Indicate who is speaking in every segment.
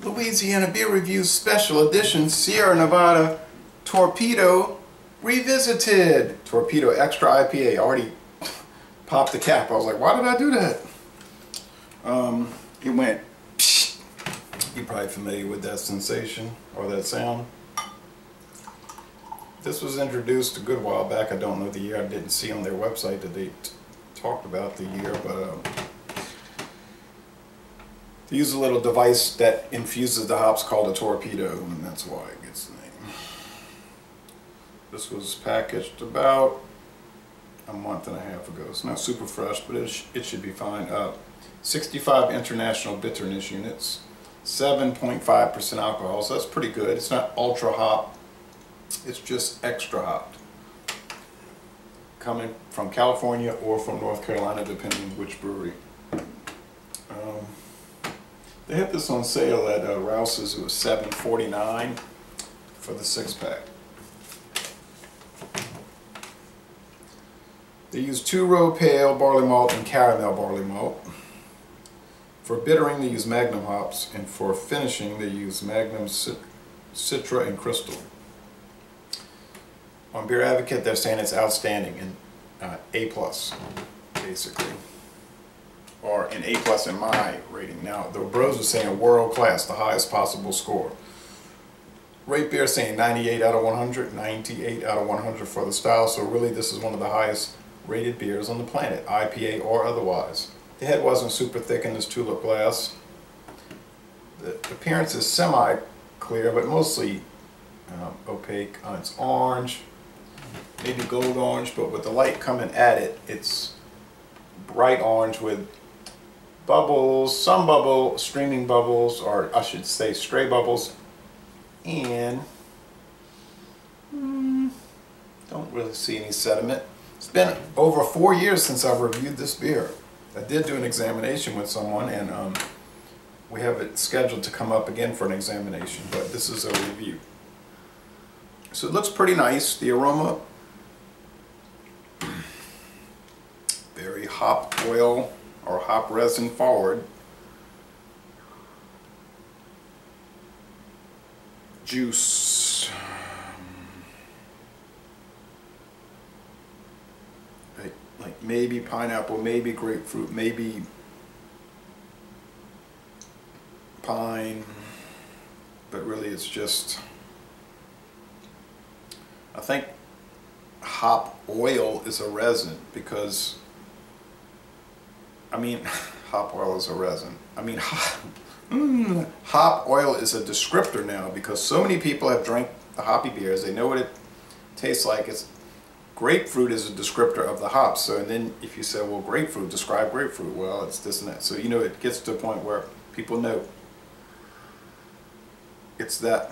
Speaker 1: Louisiana Beer Reviews Special Edition Sierra Nevada Torpedo Revisited. Torpedo Extra IPA. I already popped the cap. I was like, why did I do that? It went psh. You're probably familiar with that sensation or that sound. This was introduced a good while back. I don't know the year. I didn't see on their website that they talked about the year, but they use a little device that infuses the hops called a torpedo, and that's why it gets the name. This was packaged about a month and a half ago. It's not super fresh, but it should be fine. 65 international bitterness units, 7.5% alcohol, so that's pretty good. It's not ultra hop, it's just extra hopped. Coming from California or from North Carolina, depending which brewery. They had this on sale at Rouse's. It was $7.49 for the 6-pack. They use 2-row pale barley malt and caramel barley malt. For bittering, they use Magnum hops, and for finishing, they use Magnum Citra and Crystal. On Beer Advocate, they're saying it's outstanding and A+, basically. Or an A+ in my rating. Now, the bros are saying world class, the highest possible score. Rate Beer saying 98 out of 100, 98 out of 100 for the style, so really this is one of the highest rated beers on the planet, IPA or otherwise. The head wasn't super thick in this tulip glass. The appearance is semi-clear, but mostly opaque. It's orange, maybe gold orange, but with the light coming at it, it's bright orange with bubbles, some streaming bubbles, or I should say stray bubbles, and don't really see any sediment. It's been over 4 years since I've reviewed this beer. I did do an examination with someone, and we have it scheduled to come up again for an examination, but this is a review. So it looks pretty nice. The aroma, very hop oil or hop resin forward. Juice. Like maybe pineapple, maybe grapefruit, maybe pine, but really it's just, I think hop oil is a resin, because I mean, hop oil is a resin. I mean, hop oil is a descriptor now, because so many people have drank the hoppy beers. They know what it tastes like. It's grapefruit is a descriptor of the hops. So, and then if you say, well, grapefruit, describe grapefruit. Well, it's this and that. So, you know, it gets to a point where people know it's that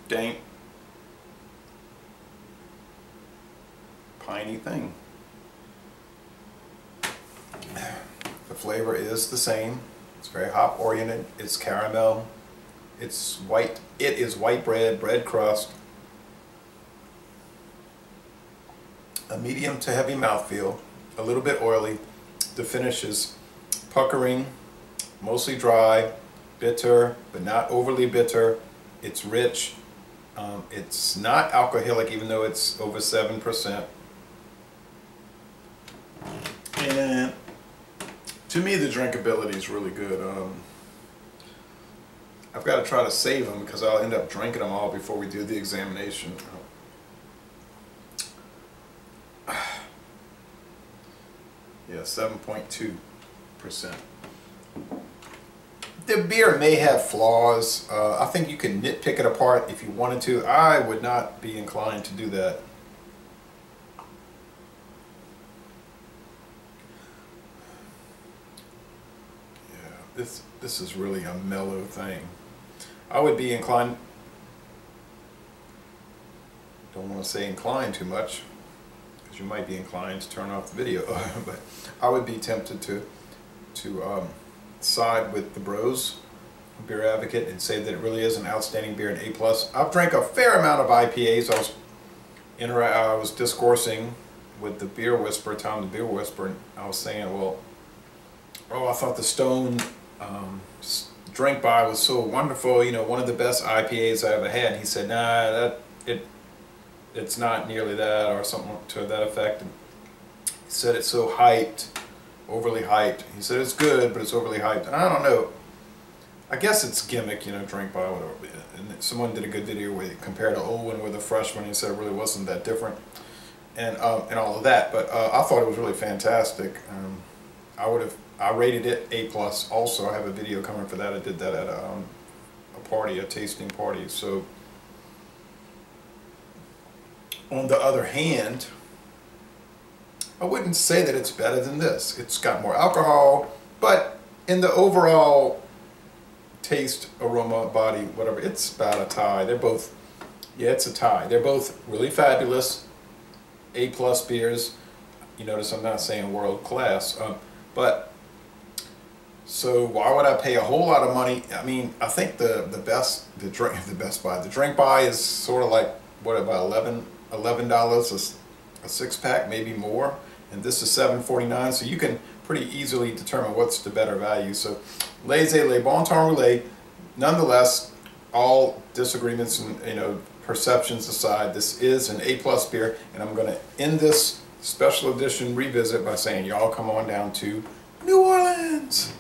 Speaker 1: dank, piney thing. The flavor is the same. It's very hop oriented. It's caramel. It's white. It is white bread crust. A medium to heavy mouthfeel. A little bit oily. The finish is puckering, mostly dry, bitter, but not overly bitter. It's rich. It's not alcoholic, even though it's over 7%. And to me, the drinkability is really good. I've got to try to save them, because I'll end up drinking them all before we do the examination. Yeah, 7.2%. The beer may have flaws. I think you can nitpick it apart if you wanted to. I would not be inclined to do that. This is really a mellow thing. I would be inclined, don't want to say inclined too much, because you might be inclined to turn off the video, but I would be tempted to side with the bros, Beer Advocate, and say that it really is an outstanding beer, an A+. I've drank a fair amount of IPAs. I was discoursing with the Beer Whisperer, Tom the Beer Whisperer, and I was saying, well, oh, I thought the Stone drink by was so wonderful, you know, one of the best IPAs I ever had. He said, nah, it's not nearly that, or something to that effect. And he said it's so hyped, overly hyped. He said it's good, but it's overly hyped. And I don't know. I guess it's gimmick, you know, drink by, whatever. And someone did a good video where they compared the old one with the fresh one. He said it really wasn't that different, and all of that. But I thought it was really fantastic. I rated it A+. Also, I have a video coming for that. I did that at a party, a tasting party. So, on the other hand, I wouldn't say that it's better than this. It's got more alcohol, but in the overall taste, aroma, body, whatever, it's about a tie. They're both, yeah, it's a tie. They're both really fabulous A+ beers. You notice I'm not saying world class, but so why would I pay a whole lot of money? I mean, I think the drink by is sort of like, what, about $11 a 6-pack, maybe more, and this is $7.49. So you can pretty easily determine what's the better value. So Le Bon Temps Roulé, nonetheless, all disagreements and, you know, perceptions aside, this is an A+ beer, and I'm going to end this special edition revisit by saying y'all come on down to New Orleans.